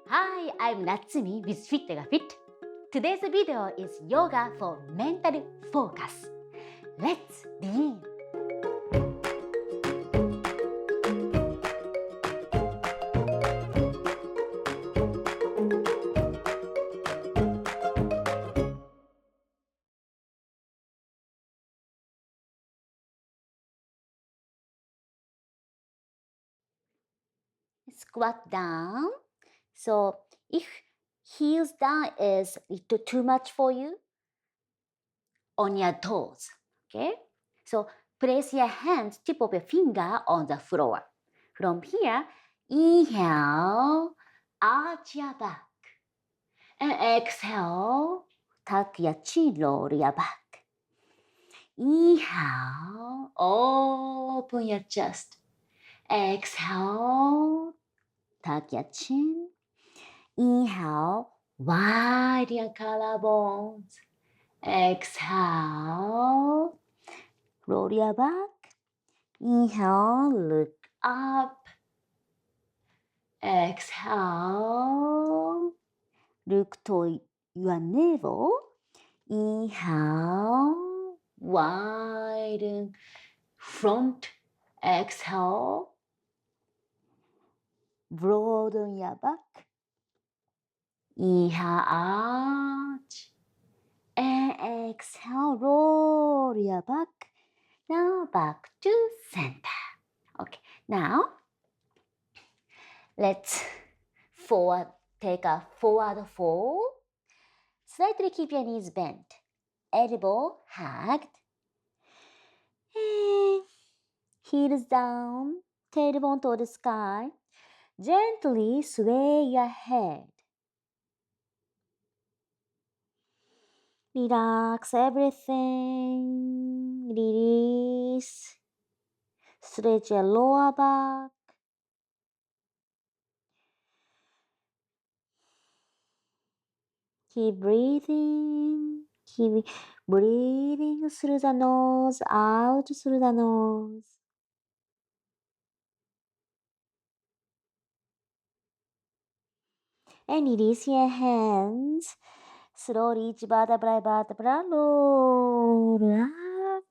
Hi, I'm Natsumi with fitYOGAfit. Today's video is yoga for mental focus. Let's begin. Squat down. So if heels down is little too much for you, on your toes. Okay? So place your hands, tip of your finger on the floor. From here, inhale, arch your back. And exhale, tuck your chin, roll your back. Inhale, open your chest. Exhale, tuck your chin. Inhale, wide your collarbones. Exhale, roll your back. Inhale, look up. Exhale, look to your navel. Inhale, widen front. Exhale, broaden your back. Inhale, arch. And exhale, roll your back. Now back to center. Okay, now let's take a forward fold. Slightly keep your knees bent. Elbow hugged. And heels down. Tailbone to the sky. Gently sway your head. Relax everything. Release. Stretch your lower back. Keep breathing. Keep breathing through the nose, out through the nose. And release your hands. Slowly each vertebra roll up.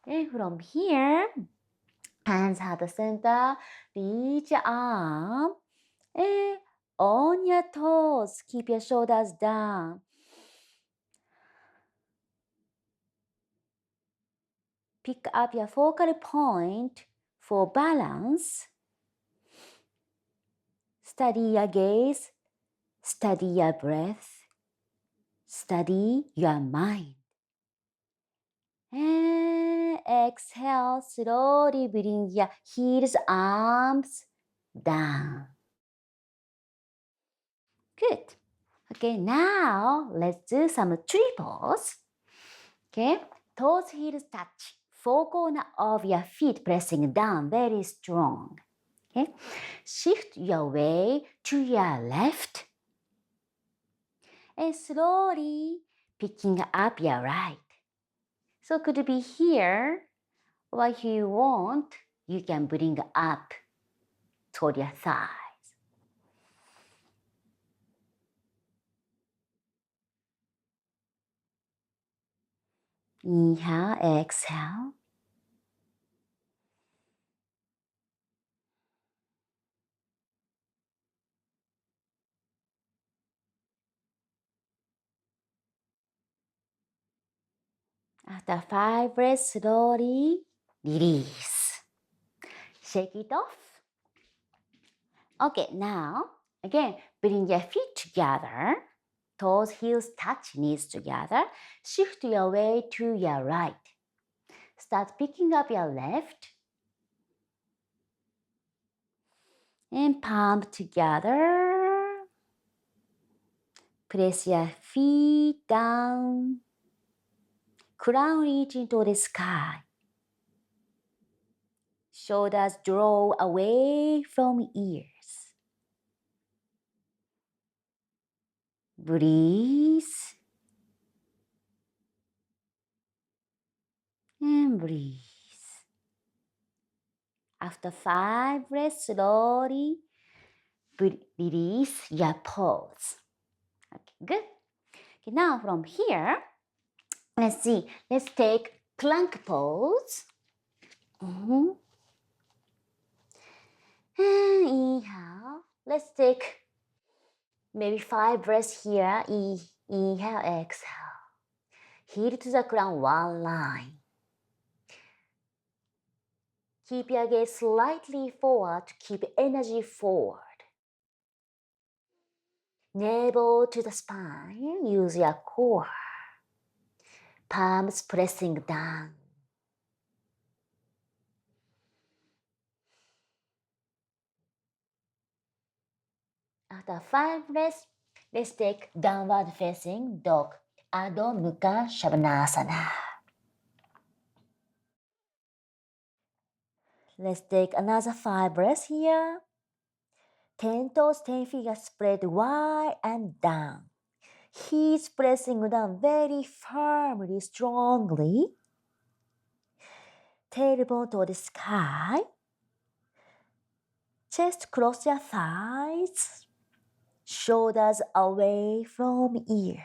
And from here, hands at the center, reach your arm. And on your toes, keep your shoulders down. Pick up your focal point for balance. Steady your gaze, steady your breath, steady your mind. And exhale, slowly bring your heels, arms down. Good. Okay, now let's do some triples. Okay, toes, heels touch. Four corners of your feet pressing down very strong. Okay, shift your way to your left and slowly picking up your right. So could be here, or if you want, you can bring up toward your thighs. Inhale, exhale. After 5 breaths, slowly release. Shake it off. Okay, now, again, bring your feet together. Toes, heels touch, knees together. Shift your way to your right. Start picking up your left. And palm together. Press your feet down. Crown reaching to the sky. Shoulders draw away from ears. Breathe. And breathe. After 5 breaths, slowly release your pose. Okay, good. Okay, now from here, let's see. Let's take plank pose. And inhale. Let's take maybe 5 breaths here. Inhale, exhale. Heel to the ground, one line. Keep your gaze slightly forward to keep energy forward. Navel to the spine, use your core. Palms pressing down. After 5 breaths, let's take downward facing dog, Adho Mukha Shavasana. Let's take another 5 breaths here. 10 toes, 10 fingers spread wide and down. He's pressing down very firmly, strongly. Tailbone to the sky. Chest cross your thighs. Shoulders away from ears.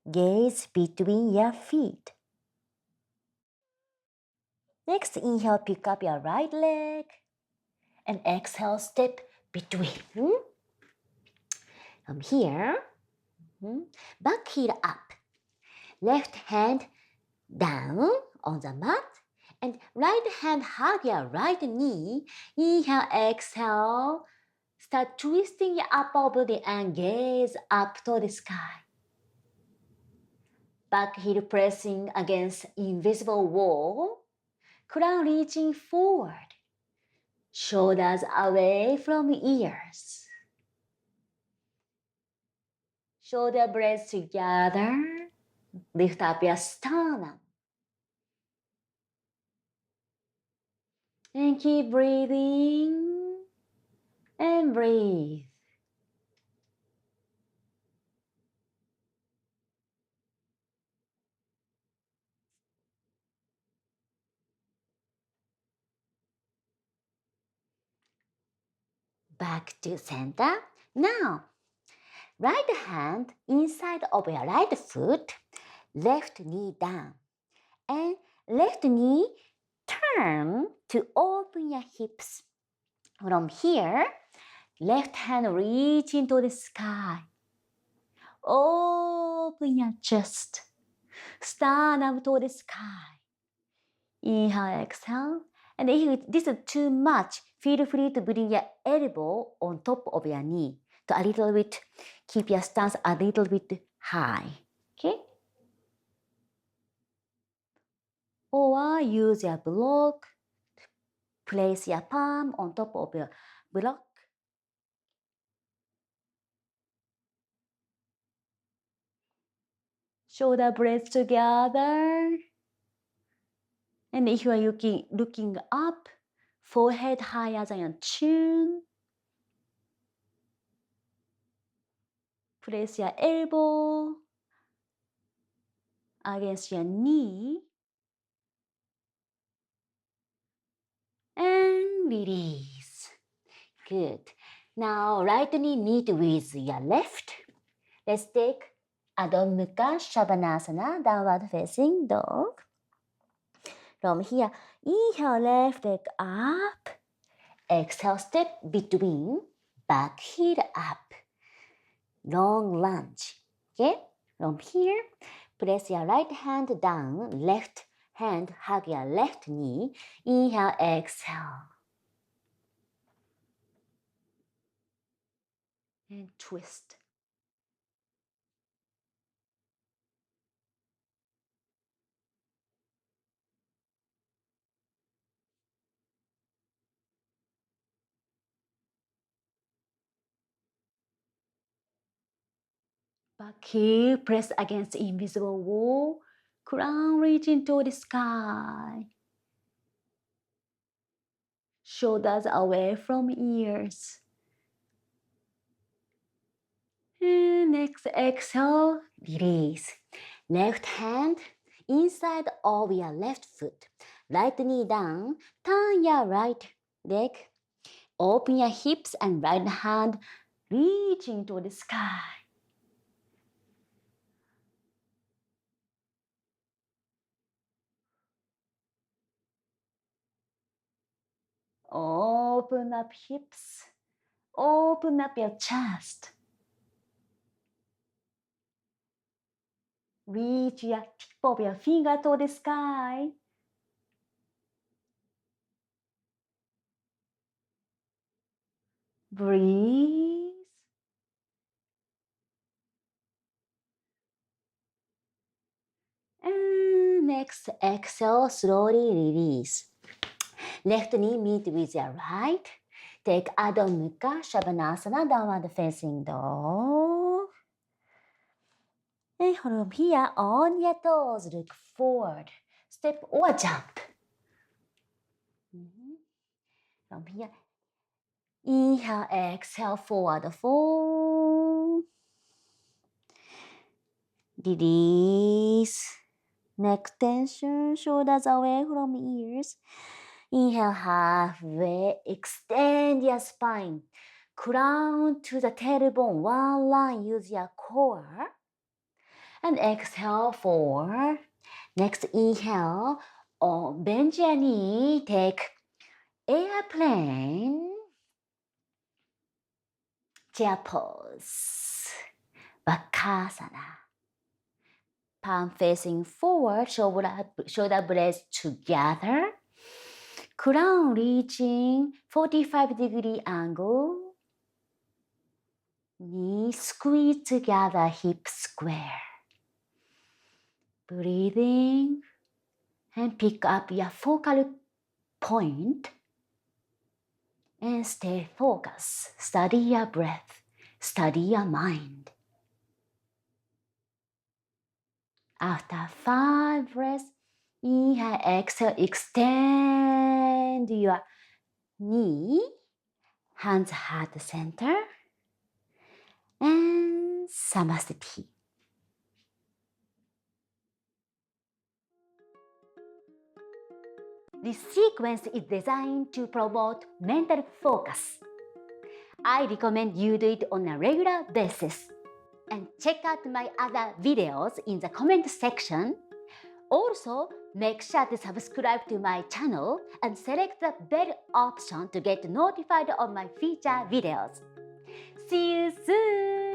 Gaze between your feet. Next, inhale, pick up your right leg. And exhale, step between. From here, back heel up. Left hand down on the mat. And right hand hug your right knee. Inhale, exhale. Start twisting your upper body and gaze up to the sky. Back heel pressing against invisible wall. Crown reaching forward. Shoulders away from ears. Shoulder blades together. Lift up your sternum. And keep breathing. And breathe. Back to center. Now, right hand inside of your right foot, left knee down. And left knee turn to open your hips. From here, left hand reach into the sky. Open your chest. Sternum to the sky. Inhale, exhale. And if this is too much, feel free to bring your elbow on top of your knee to a little bit, keep your stance a little bit high. Okay? Or use your block. Place your palm on top of your block. Shoulder blades together. And if you are looking up, forehead higher than your chin. Place your elbow against your knee. And release. Good. Now, right knee meet with your left. Let's take Adho Mukha Shavasana, downward facing dog. From here, inhale, left leg up. Exhale, step between, back heel up. Long lunge. Okay? From here, press your right hand down, left hand hug your left knee. Inhale, exhale. And twist. Back heel, press against the invisible wall. Crown reaching to the sky. Shoulders away from ears. And next exhale, release. Left hand inside of your left foot. Right knee down, turn your right leg. Open your hips and right hand reaching to the sky. Open up hips. Open up your chest. Reach your tip of your finger to the sky. Breathe. And next, exhale, slowly release. Left knee meet with your right. Take Adho Mukha Shavasana, downward facing dog. And from here, on your toes, look forward. Step or jump. From here, inhale, exhale, forward fold. Release. Neck tension, shoulders away from ears. Inhale, halfway, extend your spine. Crown to the tailbone, one line, use your core. And exhale, forward. Next, inhale, bend your knee, take airplane, chair pose, Bakasana. Palm facing forward, shoulder blades together. Crown reaching 45-degree angle. Knees squeeze together, hips square. Breathing and pick up your focal point and stay focused. Study your breath. Study your mind. After 5 breaths, inhale, exhale, extend your knee, hands heart center, and Namaste. This sequence is designed to promote mental focus. I recommend you do it on a regular basis. And check out my other videos in the comment section. Also, make sure to subscribe to my channel and select the bell option to get notified of my future videos. See you soon!